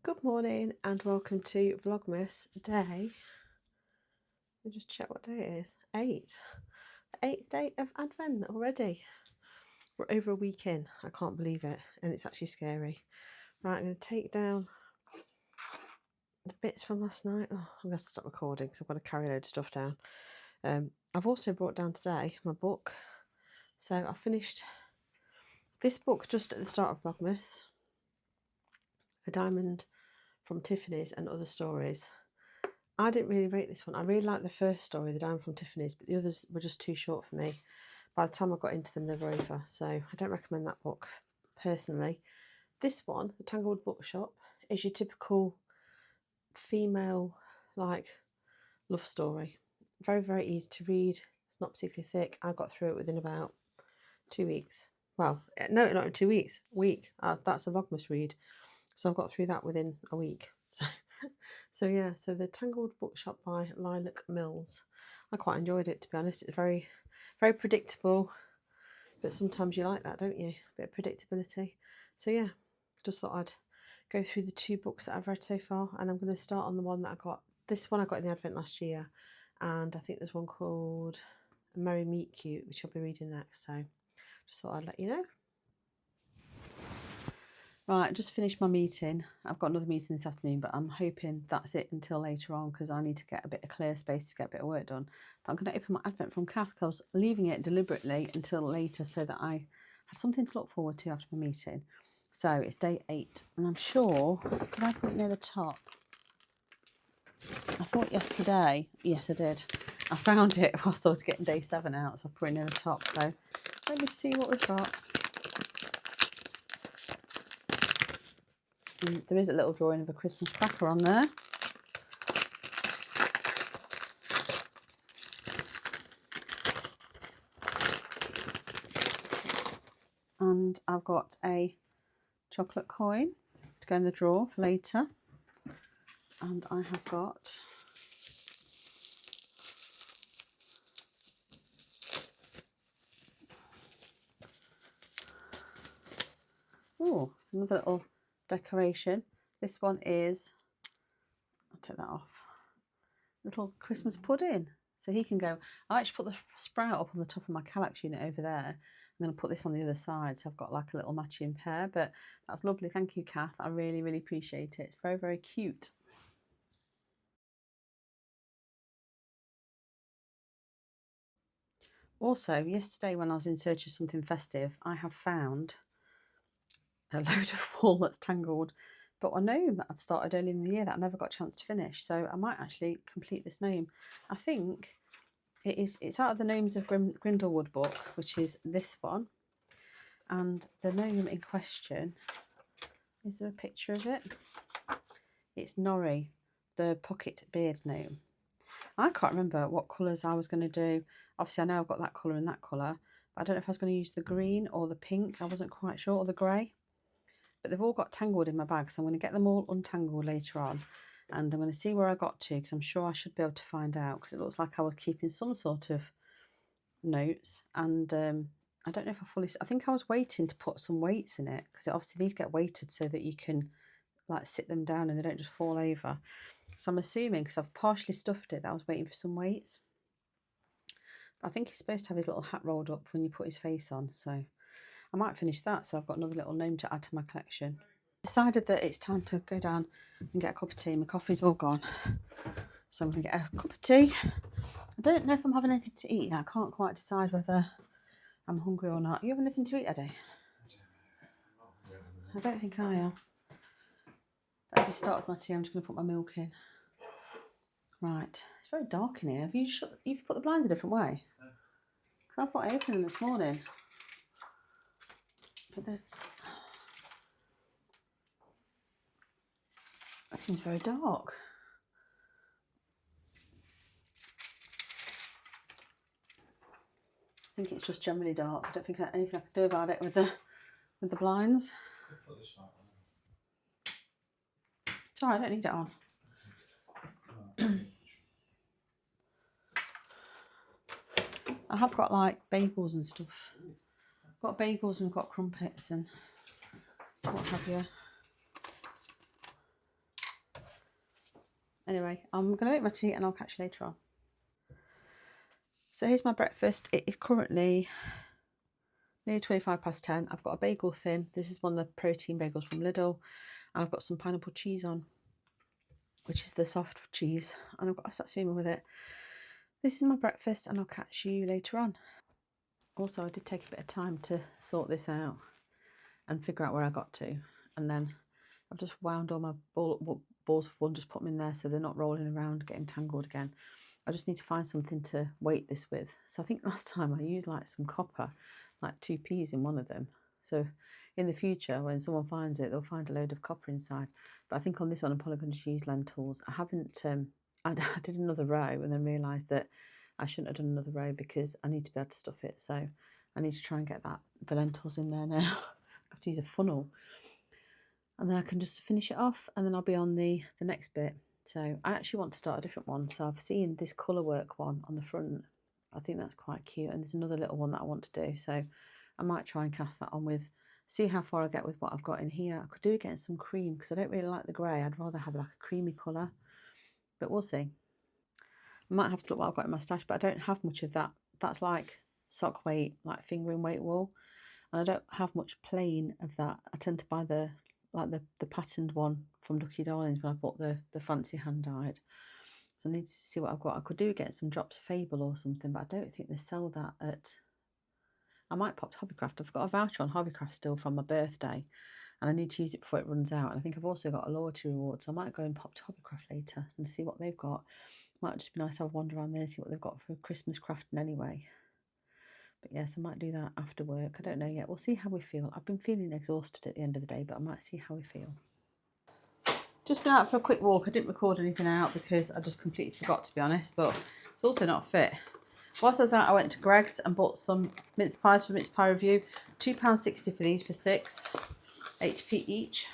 Good morning and welcome to Vlogmas day. Let me just check what day it is. 8. The 8th day of Advent already. We're over a week in. I can't believe it, and it's actually scary. Right, I'm going to take down the bits from last night. Oh, I'm going to have to stop recording because I've got to carry a load of stuff down. I've also brought down today my book. So I finished this book just at the start of Vlogmas. A Diamond from Tiffany's and Other Stories. I didn't really rate this one. I really liked the first story, The Diamond from Tiffany's, but the others were just too short for me. By the time I got into them, they were over. So I don't recommend that book personally. This one, The Tangled Bookshop, is your typical female love story. Very, very easy to read. It's not particularly thick. I got through it within about 2 weeks. Well, no, not in 2 weeks. A week. That's a Vlogmas read. So I got through that within a week. So yeah, so The Tangled Bookshop by Lilac Mills. I quite enjoyed it, to be honest. It's very, very predictable, but sometimes you like that, don't you? A bit of predictability. So yeah, just thought I'd go through the 2 books that I've read so far, and I'm going to start on the one that I got. This one I got in the Advent last year, and I think there's one called Merry Meet Cute, which I'll be reading next. So just thought I'd let you know. Right, I just finished my meeting. I've got another meeting this afternoon, but I'm hoping that's it until later on because I need to get a bit of clear space to get a bit of work done. But I'm going to open my Advent from Kath because I was leaving it deliberately until later so that I had something to look forward to after my meeting. So it's day 8, and I'm sure, did I put it near the top? I thought yesterday, yes I did. I found it whilst I was getting day 7 out, so I put it near the top. So let me see what we've got. There is a little drawing of a Christmas cracker on there. And I've got a chocolate coin to go in the drawer for later. And I have got another little decoration. This one is, I'll take that off, little Christmas pudding. So he can go, I actually put the sprout up on the top of my Kallax unit over there. I'm going to put this on the other side, so I've got like a little matching pair. But that's lovely. Thank you, Kath. I really, really appreciate it. It's very, very cute. Also, yesterday when I was in search of something festive, I have found a load of wool that's tangled, but a gnome that I'd started early in the year that I never got a chance to finish. So I might actually complete this gnome. I think it's out of the Gnomes of Grindelwood book, which is this one. And the gnome in question, is there a picture of it? It's Norrie, the pocket beard gnome. I can't remember what colours I was going to do. Obviously, I know I've got that colour and that colour, but I don't know if I was going to use the green or the pink. I wasn't quite sure, or the grey. But they've all got tangled in my bag, so I'm going to get them all untangled later on. And I'm going to see where I got to, because I'm sure I should be able to find out, because it looks like I was keeping some sort of notes. And I don't know if I think I was waiting to put some weights in it, because obviously these get weighted so that you can like sit them down and they don't just fall over. So I'm assuming, because I've partially stuffed it, that I was waiting for some weights. But I think he's supposed to have his little hat rolled up when you put his face on, so I might finish that, so I've got another little gnome to add to my collection. Decided that it's time to go down and get a cup of tea. My coffee's all gone, so I'm going to get a cup of tea. I don't know if I'm having anything to eat yet. I can't quite decide whether I'm hungry or not. You have anything to eat, Eddie? I don't think I am. But I just started my tea. I'm just going to put my milk in. Right, it's very dark in here. You've put the blinds a different way? Because I thought I opened them this morning. But that seems very dark. I think it's just generally dark. I don't think anything I can do about it with the blinds. It's alright, I don't need it on. I have got like bagels and stuff. I've got bagels and got crumpets and what have you. Anyway, I'm going to make my tea and I'll catch you later on. So here's my breakfast. It is currently nearly 10:25. I've got a bagel thin. This is one of the protein bagels from Lidl. And I've got some pineapple cheese on, which is the soft cheese. And I've got a satsuma with it. This is my breakfast and I'll catch you later on. Also, I did take a bit of time to sort this out and figure out where I got to. And then I've just wound all my balls of wool, just put them in there so they're not rolling around, getting tangled again. I just need to find something to weight this with. So I think last time I used like some copper, like 2p's in one of them. So in the future, when someone finds it, they'll find a load of copper inside. But I think on this one, I'm probably going to use lentils. I haven't, I did another row and then realised that I shouldn't have done another row because I need to be able to stuff it. So I need to try and get the lentils in there now. I have to use a funnel. And then I can just finish it off and then I'll be on the next bit. So I actually want to start a different one. So I've seen this colour work one on the front. I think that's quite cute. And there's another little one that I want to do. So I might try and cast that on with, see how far I get with what I've got in here. I could do getting some cream because I don't really like the grey. I'd rather have like a creamy colour. But we'll see. I might have to look what I've got in my stash, but I don't have much of that. That's like sock weight, like fingering weight wool. And I don't have much plain of that. I tend to buy the patterned one from Ducky Darlings when I bought the fancy hand dyed. So I need to see what I've got. I could do get some drops of Fable or something, but I don't think they sell that at... I might pop to Hobbycraft. I've got a voucher on Hobbycraft still from my birthday, and I need to use it before it runs out. And I think I've also got a loyalty reward, so I might go and pop to Hobbycraft later and see what they've got. Might just be nice to have a wander around there and see what they've got for Christmas crafting anyway. But yes, I might do that after work. I don't know yet. We'll see how we feel. I've been feeling exhausted at the end of the day, but I might see how we feel. Just been out for a quick walk. I didn't record anything out because I just completely forgot, to be honest, but it's also not fit. Whilst I was out, I went to Greggs and bought some mince pies for Mince Pie Review. £2.60 for these for 6, 8p each.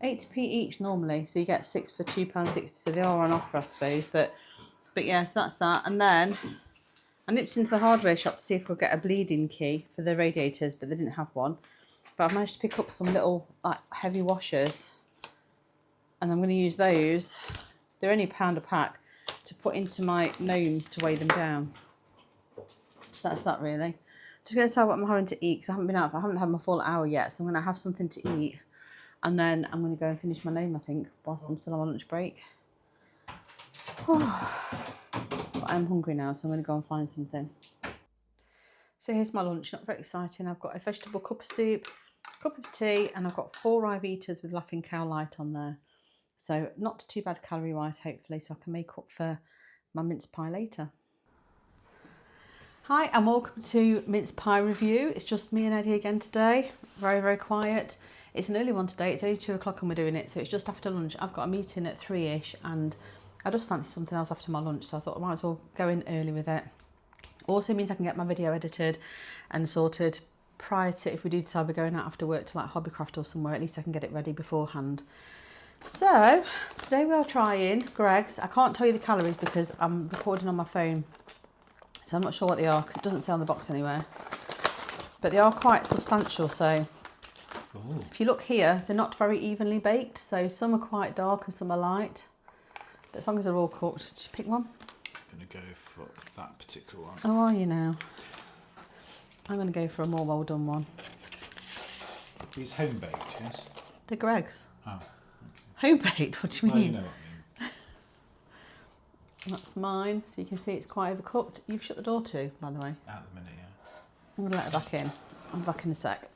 8p each normally, so you get 6 for £2.60, so they are on offer, I suppose. But yes, that's that. And then I nipped into the hardware shop to see if we'll get a bleeding key for the radiators, but they didn't have one. But I've managed to pick up some little like heavy washers, and I'm going to use those. They're only £1 a pack to put into my gnomes to weigh them down. So that's that really. Just going to tell what I'm having to eat because I haven't had my full hour yet, so I'm going to have something to eat, and then I'm going to go and finish my gnome, I think, whilst I'm still on my lunch break. But I'm hungry now, so I'm going to go and find something. So here's my lunch, not very exciting. I've got a vegetable cup of soup, cup of tea, and I've got 4 Rivitas with Laughing Cow Light on there. So not too bad calorie-wise, hopefully, so I can make up for my mince pie later. Hi, and welcome to Mince Pie Review. It's just me and Eddie again today. Very, very quiet. It's an early one today. It's only 2 o'clock and we're doing it, so it's just after lunch. I've got a meeting at 3ish, and I just fancy something else after my lunch, so I thought I might as well go in early with it. Also means I can get my video edited and sorted prior to, if we do decide we're going out after work to like Hobbycraft or somewhere, at least I can get it ready beforehand. So today we are trying Greggs. I can't tell you the calories because I'm recording on my phone, so I'm not sure what they are because it doesn't say on the box anywhere. But they are quite substantial, so if you look here, they're not very evenly baked, so some are quite dark and some are light. But as long as they're all cooked, just pick one. I'm going to go for that particular one. Oh, are you now? I'm going to go for a more well done one. These home baked, yes? They're Greggs. Oh. Okay. Home baked? What do you mean? Well, you know what I mean. That's mine, so you can see it's quite overcooked. You've shut the door too, by the way. At the minute, yeah. I'm going to let her back in. I'll be back in a sec.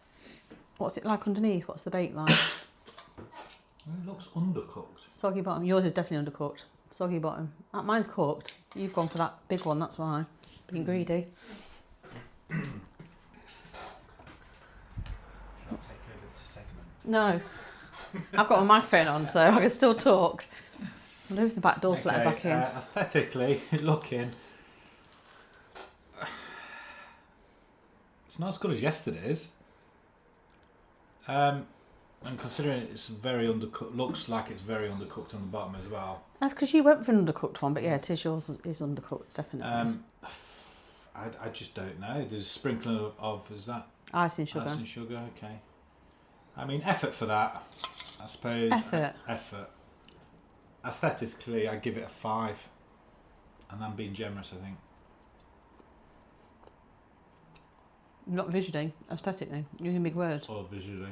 What's it like underneath? What's the bake like? Well, it looks undercooked. Soggy bottom. Yours is definitely undercooked. Soggy bottom. Mine's cooked. You've gone for that big one, that's why. Being greedy. Shall I take over this segment? No. I've got my microphone on, so I can still talk. I'll open the back door to let her back in. Aesthetically, looking, it's not as good as yesterday's. And considering it's very undercooked, looks like it's very undercooked on the bottom as well. That's because you went for an undercooked one, but yeah, it is yours is undercooked, definitely. I just don't know. There's a sprinkling of is that Icing sugar. Icing sugar, okay. I mean, effort for that. I suppose Effort. Effort. Aesthetically, I give it a 5, and I'm being generous, I think. Not visually, aesthetically. Using big words. Or visually.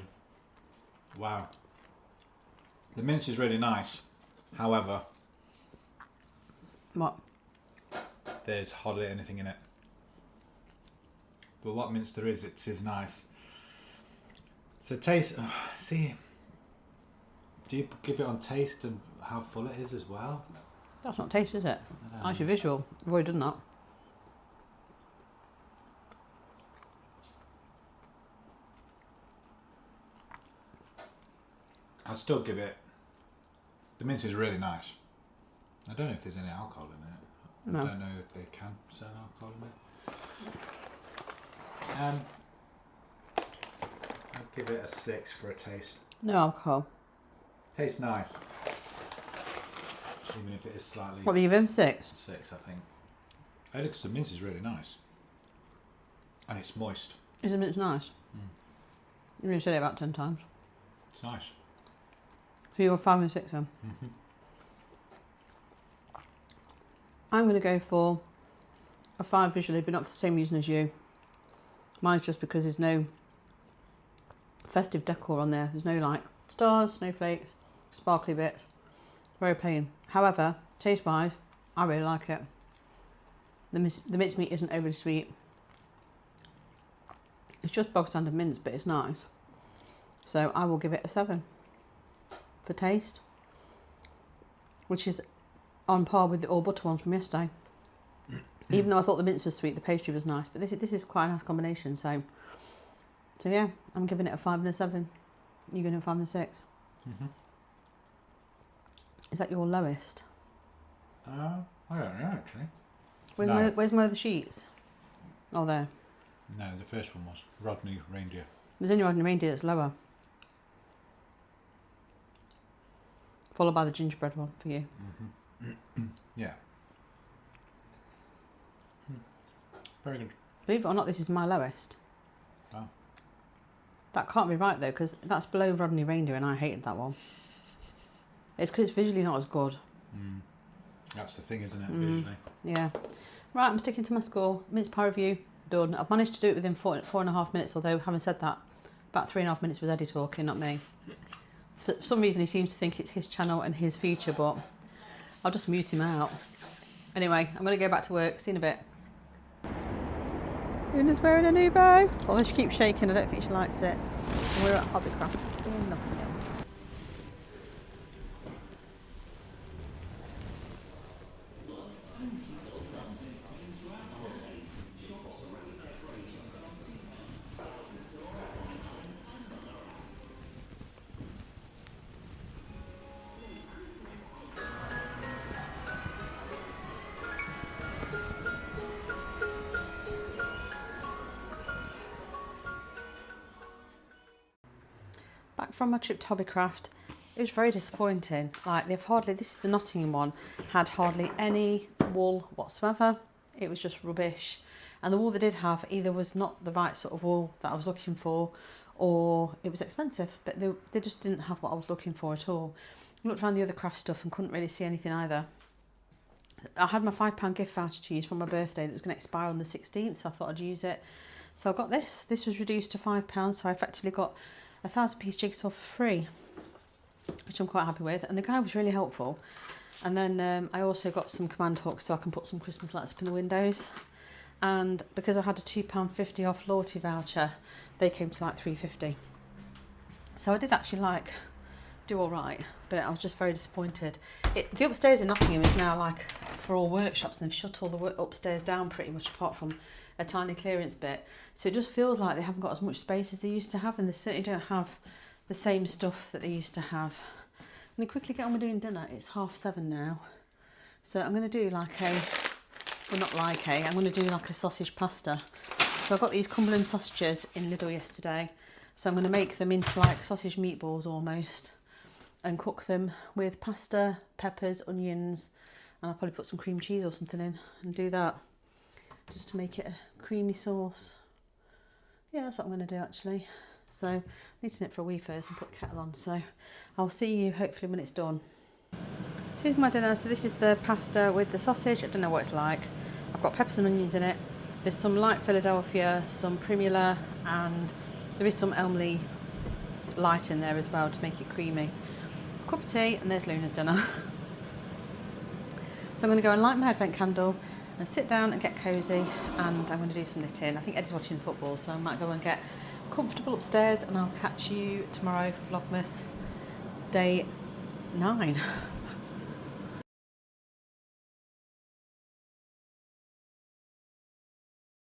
Wow. The mince is really nice. However, What? there's hardly anything in it. But what mince there is, it is nice. So taste, see, do you give it on taste and how full it is as well? That's not taste, is it? That's your visual. I've already done that. I'd still give it, the mince is really nice. I don't know if there's any alcohol in it. No. I don't know if they can sell alcohol in it. I'd give it a 6 for a taste. No alcohol. Tastes nice. Even if it is slightly... What, you give him 6? 6, I think. Hey, look, the mince is really nice. And it's moist. Isn't it nice? You've already said it about 10 times. It's nice. So you're 5 and 6 then? I'm going to go for a 5 visually, but not for the same reason as you. Mine's just because there's no festive decor on there. There's no like stars, snowflakes, sparkly bits. Very plain. However, taste-wise, I really like it. The mince meat isn't overly sweet. It's just bog standard mince, but it's nice. So I will give it a 7 for taste, which is on par with the all butter ones from yesterday. Even though I thought the mince was sweet, the pastry was nice. But this is quite a nice combination. So yeah, I'm giving it a 5 and a 7. You're giving it a 5 and a 6. Is that your lowest? I don't know actually. Where's my other sheets? Oh, there. No, the first one was Rodney Reindeer. There's only one reindeer that's lower. Followed by the gingerbread one for you. Yeah. Very good. Believe it or not, this is my lowest. Wow. That can't be right though, because that's below Rodney Reindeer and I hated that one. It's because it's visually not as good. That's the thing, isn't it? Visually. Yeah. Right, I'm sticking to my score. Mince pie review, done. I've managed to do it within 4.5 minutes, although having said that, about 3.5 minutes was Eddie talking, not me. For some reason he seems to think it's his channel and his feature, but I'll just mute him out. Anyway, I'm going to go back to work. See you in a bit. Una's wearing a new bow. Although she keeps shaking, I don't think she likes it. And we're at Hobbycraft in Nottingham. Back from my trip to Hobbycraft, it was very disappointing. Like this is the Nottingham one, had hardly any wool whatsoever. It was just rubbish. And the wool they did have either was not the right sort of wool that I was looking for, or it was expensive, but they just didn't have what I was looking for at all. I looked around the other craft stuff and couldn't really see anything either. I had my £5 gift voucher to use for my birthday that was going to expire on the 16th, so I thought I'd use it. So I got this. This was reduced to £5, so I effectively got a 1,000-piece jigsaw for free, which I'm quite happy with. And the guy was really helpful. And then I also got some command hooks so I can put some Christmas lights up in the windows. And because I had a £2.50 off loyalty voucher, they came to like £3.50. So I did actually do all right, but I was just very disappointed. The upstairs in Nottingham is now like for all workshops, and they've shut all the upstairs down pretty much, apart from a tiny clearance bit. So it just feels like they haven't got as much space as they used to have, and they certainly don't have the same stuff that they used to have. I'm going to quickly get on with doing dinner. It's 7:30 now. So I'm going to do I'm going to do like a sausage pasta. So I got these Cumberland sausages in Lidl yesterday. So I'm going to make them into like sausage meatballs almost, and cook them with pasta, peppers, onions, and I'll probably put some cream cheese or something in and do that, just to make it a creamy sauce. Yeah, that's what I'm going to do actually. so I need to knit for a wee first and put the kettle on. So I'll see you hopefully when it's done. So here's my dinner. So this is the pasta with the sausage. I don't know what it's like. I've got peppers and onions in it. There's some light Philadelphia, some primula, and there is some Elmley light in there as well to make it creamy. Cup of tea, and there's Luna's dinner. So I'm going to go and light my advent candle and sit down and get cosy, and I'm going to do some knitting. I think Eddie's watching football, so I might go and get comfortable upstairs, and I'll catch you tomorrow for Vlogmas day 9.